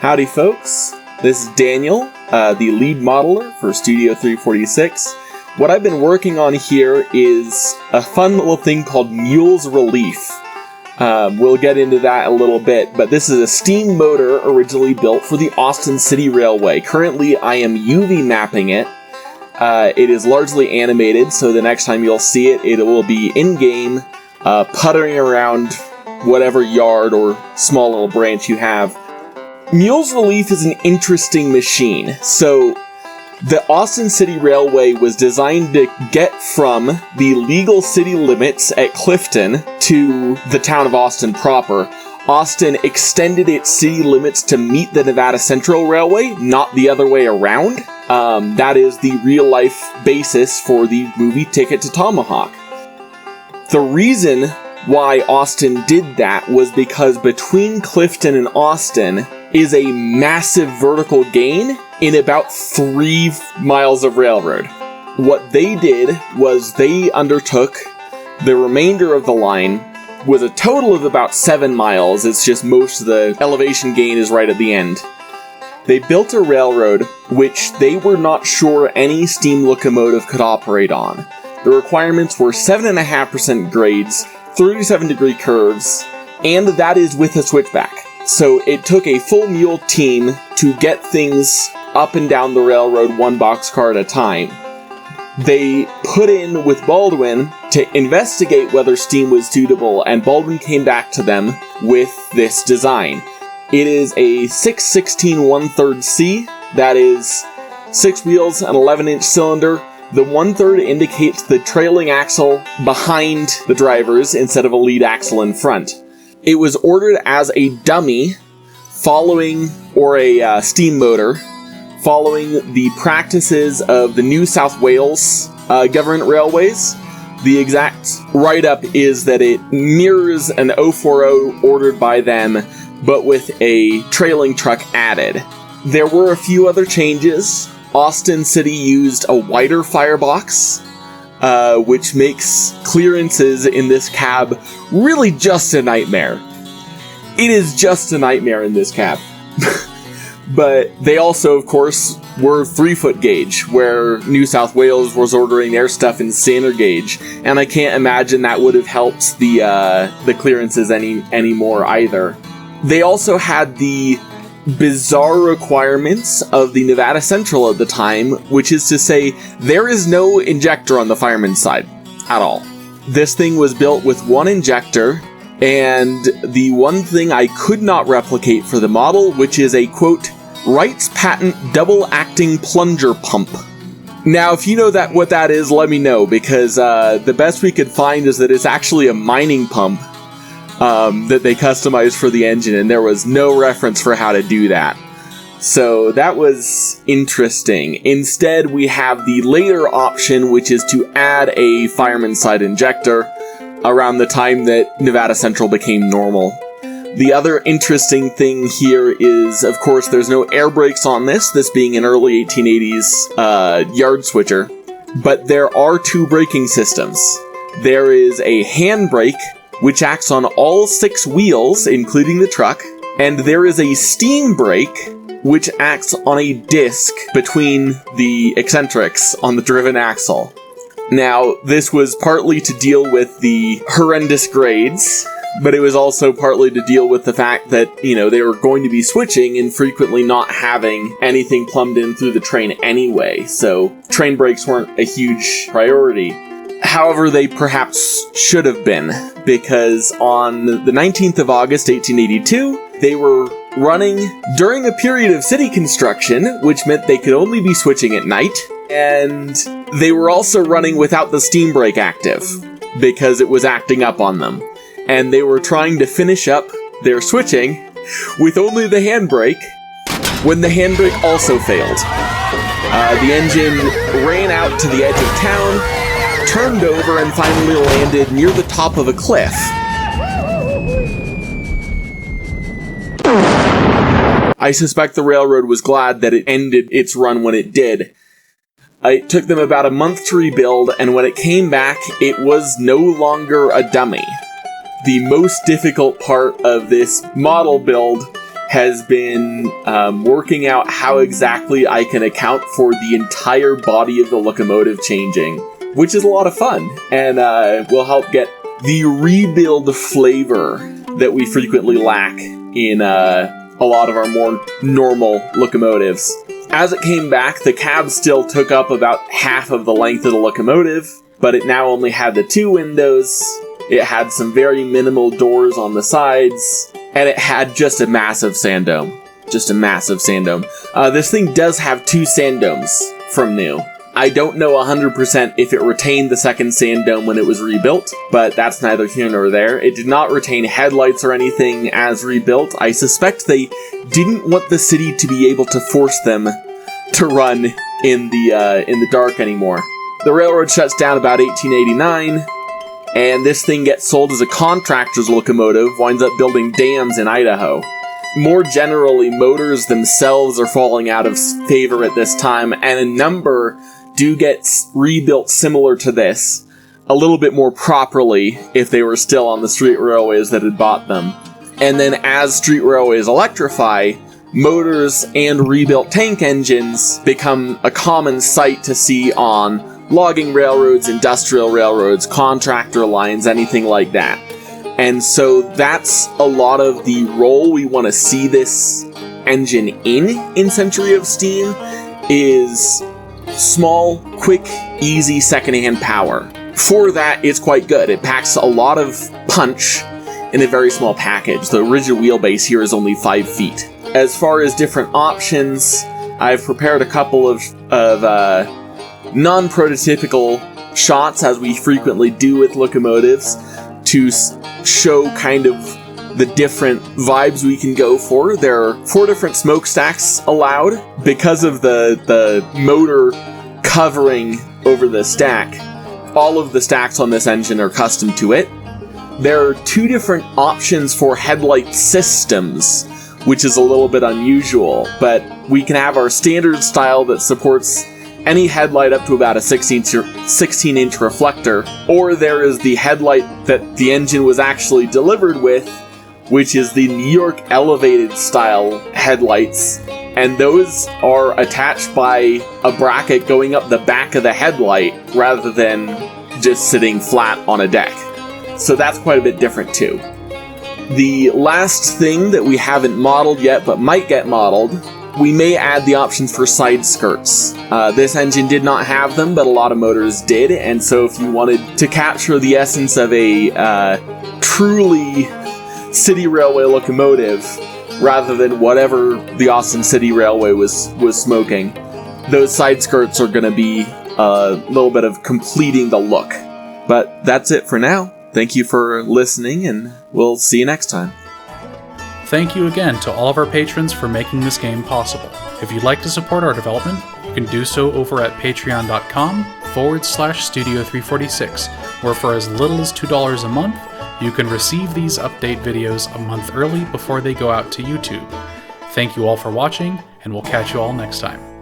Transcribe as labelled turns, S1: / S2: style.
S1: Howdy folks, this is Daniel, the lead modeler for Studio 346. What I've been working on here is a fun little thing called Mules Relief. We'll get into that a little bit, but this is a steam motor originally built for the Austin City Railway. Currently, I am UV mapping it. It is largely animated, so the next time you'll see it, it will be in-game, puttering around whatever yard or small little branch you have. Mules Relief is an interesting machine. So, the Austin City Railway was designed to get from the legal city limits at Clifton to the town of Austin proper. Austin extended its city limits to meet the Nevada Central Railway, not the other way around. That is the real-life basis for the movie Ticket to Tomahawk. The reason why Austin did that was because between Clifton and Austin is a massive vertical gain in about 3 miles of railroad. What they did was they undertook the remainder of the line with a total of about 7 miles. It's just most of the elevation gain is right at the end. They built a railroad which they were not sure any steam locomotive could operate on. The requirements were 7.5% grades, 37-degree curves, and that is with a switchback. So it took a full mule team to get things up and down the railroad one boxcar at a time. They put in with Baldwin to investigate whether steam was suitable, and Baldwin came back to them with this design. It is a 6/16 1/3 C, that is 6 wheels, an 11-inch cylinder. The 1/3 indicates the trailing axle behind the drivers instead of a lead axle in front. It was ordered as a dummy or a steam motor, following the practices of the New South Wales government railways. The exact write-up is that it mirrors an 040 ordered by them, but with a trailing truck added. There were a few other changes. Austin City used a wider firebox, which makes clearances in this cab really just a nightmare. It is just a nightmare in this cab. But they also, of course, were 3-foot gauge, where New South Wales was ordering their stuff in standard gauge, and I can't imagine that would have helped the clearances any more either. They also had the bizarre requirements of the Nevada Central at the time, which is to say, there is no injector on the fireman's side at all. This thing was built with one injector, and the one thing I could not replicate for the model, which is a, quote, Wright's patent double-acting plunger pump. Now, if you know what that is, let me know, because the best we could find is that it's actually a mining pump that they customized for the engine, and there was no reference for how to do that. So that was interesting. Instead, we have the later option, which is to add a fireman's side injector around the time that Nevada Central became normal. The other interesting thing here is, of course, there's no air brakes on this being an early 1880s yard switcher, but there are 2 braking systems. There is a handbrake, which acts on all 6 wheels, including the truck, and there is a steam brake, which acts on a disc between the eccentrics on the driven axle. Now, this was partly to deal with the horrendous grades, but it was also partly to deal with the fact that, they were going to be switching and frequently not having anything plumbed in through the train anyway, so train brakes weren't a huge priority. However, they perhaps should have been, because on the 19th of August, 1882, they were running during a period of city construction, which meant they could only be switching at night, and they were also running without the steam brake active, because it was acting up on them. And they were trying to finish up their switching with only the handbrake, when the handbrake also failed. The engine ran out to the edge of town, turned over, and finally landed near the top of a cliff. I suspect the railroad was glad that it ended its run when it did. It took them about a month to rebuild, and when it came back, it was no longer a dummy. The most difficult part of this model build has been working out how exactly I can account for the entire body of the locomotive changing, which is a lot of fun, and will help get the rebuild flavor that we frequently lack in a lot of our more normal locomotives. As it came back, the cab still took up about half of the length of the locomotive, but it now only had the 2 windows, it had some very minimal doors on the sides, and it had just a massive sand dome. Just a massive sand dome. This thing does have 2 sand domes from new. I don't know 100% if it retained the second sand dome when it was rebuilt, but that's neither here nor there. It did not retain headlights or anything as rebuilt. I suspect they didn't want the city to be able to force them to run in the dark anymore. The railroad shuts down about 1889, and this thing gets sold as a contractor's locomotive, winds up building dams in Idaho. More generally, motors themselves are falling out of favor at this time, and a number do get rebuilt similar to this, a little bit more properly if they were still on the street railways that had bought them. And then as street railways electrify, motors and rebuilt tank engines become a common sight to see on logging railroads, industrial railroads, contractor lines, anything like that. And so that's a lot of the role we want to see this engine in Century of Steam, is small, quick, easy secondhand power. For that, it's quite good. It packs a lot of punch in a very small package. The rigid wheelbase here is only 5 feet. As far as different options, I've prepared a couple of non-prototypical shots, as we frequently do with locomotives, to show kind of the different vibes we can go for. There are 4 different smokestacks allowed. Because of the motor covering over the stack, all of the stacks on this engine are custom to it. There are 2 different options for headlight systems, which is a little bit unusual, but we can have our standard style that supports any headlight up to about a 16-inch reflector, or there is the headlight that the engine was actually delivered with, which is the New York elevated style headlights, and those are attached by a bracket going up the back of the headlight rather than just sitting flat on a deck. So that's quite a bit different too. The last thing that we haven't modeled yet but might get modeled, we may add the options for side skirts. This engine did not have them, but a lot of motors did, and so if you wanted to capture the essence of a truly city railway locomotive, rather than whatever the Austin City Railway was smoking, those side skirts are going to be a little bit of completing the look. But that's it for now. Thank you for listening, and we'll see you next time.
S2: Thank you again to all of our patrons for making this game possible. If you'd like to support our development, you can do so over at patreon.com/Studio346, where for as little as $2 a month, you can receive these update videos a month early before they go out to YouTube. Thank you all for watching, and we'll catch you all next time.